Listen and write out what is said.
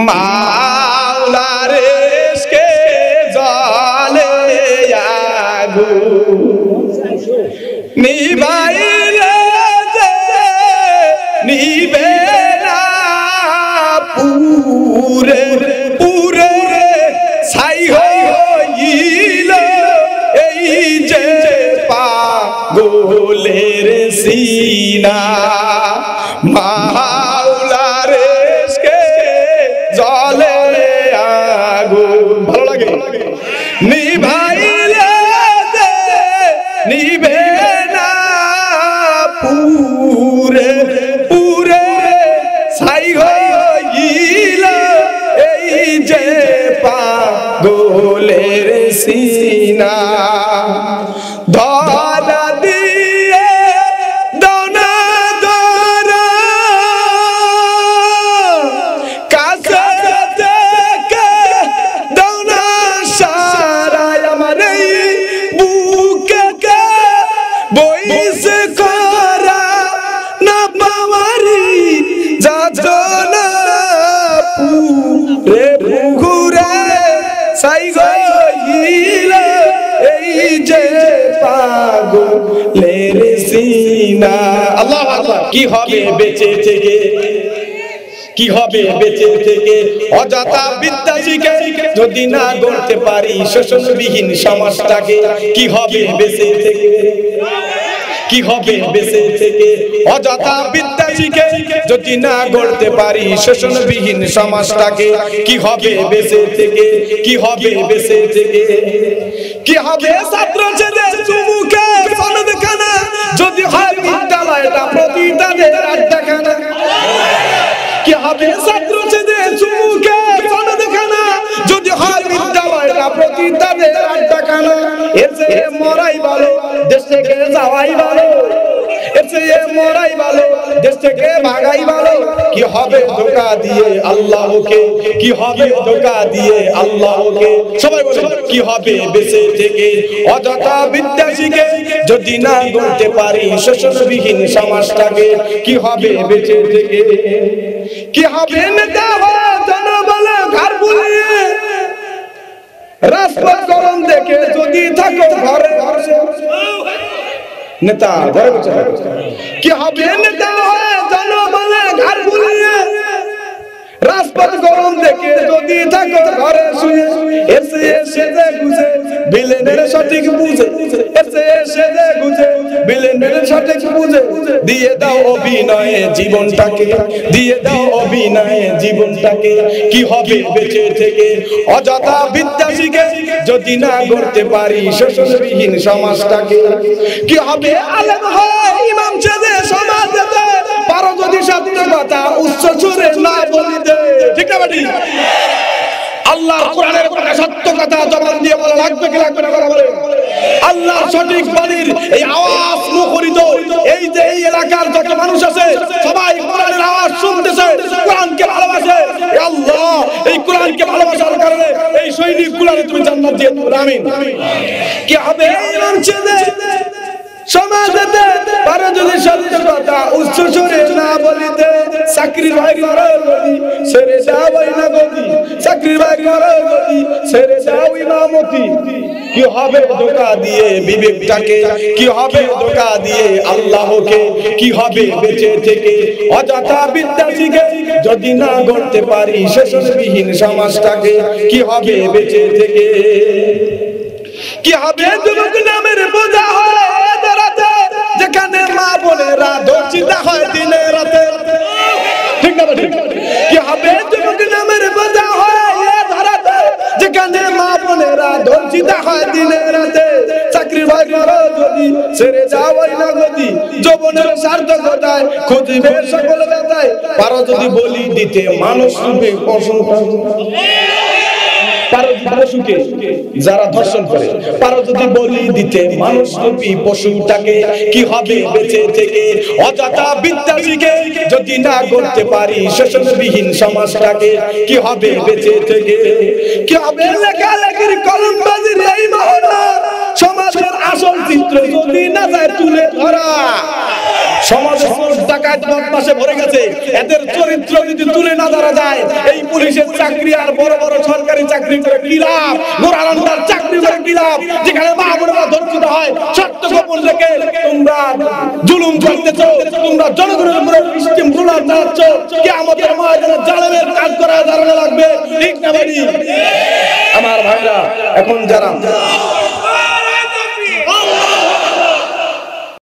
মাওলার ইশকে জ্বলে আগুন নিভাইলে যে নিবে না পুরে পুরে ছাই হইল এই যে পাগলের সিনা মাওলার ইশকে জ্বলে আগুন ভালো লাগে নিভাইলে যে নিবে না পুরে পুরে ছাই হইল এই যে পাগলের সিনা ধরা দিয়ে দনা ধরা কাছে থেকে দনা সারায় আমার এই বুকে বইসে করা না পাওয়ারি যাতনা পুরে পুরে ছাই হইল এই যে পাগলের সিনা আল্লাহ আল্লাহ কি হবে বেঁচে থেকে কি হবে বেঁচে থেকে অযথা বিদ্যা শিখে যদি না গড়তে পারি শোষণবিহীন সমাজটাকে কি হবে বেঁচে থেকে কি হবে বেঁচে থেকে অযথা বিদ্যা শিখে যদি না গড়তে পারি শোষণবিহীন সমাজটাকে কি হবে বেঁচে থেকে কি হবে বেঁচে থেকে কি হবে ছাত্র ছেলে চুমুকে সনদখানা যদি হয় বিদ্যালয়টা প্রতিটাদের আড্ডাখানা কি হবে ছাত্র ছেলে চুমুকে সনদখানা যদি হয় বিদ্যালয়টা প্রতিটাদের আড্ডাখানা এর চেয়ে মরাই ভালো দেশ থেকে যাওয়াই ভালো এর চেয়ে মরাই ভালো দেশ থেকে ভাগাই ভালো কি হবে ধোঁকা দিয়ে আল্লাহকে কি হবে ধোঁকা দিয়ে আল্লাহকে সবাই বলে কি হবে বেঁচে থেকে অযথা বিদ্যা শিখে যদি না গড়তে পারি শোষণবিহীন সমাজটাকে কি হবে বেঁচে থেকে কি হবে নেতা জনবলে ঘর বুলিয়ে রাজপথ গরম দেখে যদি থাকো ঘরে নেতা ঘরে বসে কি হবে নেতা জনবলে ঘর বুলিয়ে রাজপথ গরম দেখে যদি থাকো ঘরে শুয়ে এসে এসে গুজে বিলেনের সঠিক বুঝে এসে এসে গুজে বিলেনের সঠিক বুঝে দিয়ে দাও অভিনয়ে জীবনটাকে দিয়ে দাও অভিনয়ে জীবনটাকে কি হবে বেঁচে থেকে অযথা বিদ্যা শিখে যদি না গড়তে পারি শোষণবিহীন সমাজটাকে কি হবে আলেম হয় ইমাম ছেদে সমাজেতে পারো যদি সত্য কথা উচ্চ সুরে না বলিতে ঠিক না বেটি আল্লাহর কোরআনের কথা সত্য কথা জবান দিয়ে বলা লাগবে কি লাগবে না কথা বলে আল্লাহর সঠিক বাণীর এই আওয়াজ মুখরিত এই যে এই এলাকার যত মানুষ আছে সবাই কোরআনের আওয়াজ শুনতেছে কোরআনকে ভালোবাসে আল্লাহ এই কোরআনকে ভালোবাসার কারণে এই সৈনিক গুলারে তুমি জান্নাত দিয়ে দাও আমিন কি হবে ইমাম ছেদে সমাজেতে পারো যদি সত্য কথা উচ্চ সুরে না বলিতে চাকরির ভাই করো গতি ছেড়ে যাওই না গতি চাকরির ভাই করো গতি ছেড়ে যাও ইমামতি কি হবে ধোঁকা দিয়ে বিবেকটাকে কি হবে ধোঁকা দিয়ে আল্লাহকে কি হবে বেঁচে থেকে অযথা বিদ্যা শিখে যদি না গড়তে পারি শোষণবিহীন সমাজটাকে কি হবে বেঁচে থেকে কি হবে যুবক নামের বোঝা হয় যেখানে মা বোনেরা ধর্ষিতা হয় দিনে রাতে ঠিক না ঠিক কি হবে যুবক নামের বোঝা হয় ধরাতে যেখানে মা বোনেরা ধর্ষিতা হয় দিনে রাতে চাকরি ভাই করো যদি ছেড়ে যাওয়াই না গতি যৌবনের সার্থকতায় খুঁজবে সকল ব্যথায় পারো যদি বলি দিতে মানুষ রূপে পশু পারো পশুকে যারা ধর্ষণ করে পারো যদি বলি দিতে মানুষ রূপী পশুটাকে কি হবে বেঁচে থেকে অযথা বিদ্যা শিখে যদি না করতে পারি শোষণবিহীন সমাজটাকে কি হবে বেঁচে থেকে কি হবে লেখালেখির কলমবাজির এই মহড়া সমাজের আসল চিত্র যদি না যায় তুলে ধরা সমাজের ডাকাত বদমাশে ভরে গেছে। এদের চরিত্র যদি তুলে না ধরা যায়, এই পুলিশের চাকরি আর বড় বড় সরকারি চাকরি করে কি লাভ? গোরানন্দার চাকরি করে কি লাভ? যেখানে মা বোনেরা ধর্ষিত হয়, সত্য গোপন রেখে তোমরা জুলুম করতেছো, তোমরা জনগণের উপরে সিস্টেম রুলার চালাচ্ছ। কিয়ামতের ময়দানে জালেমের কাজ করা দাঁড়ানো লাগবে, ঠিক না ভাই? আমার ভাইরা, এখন যারা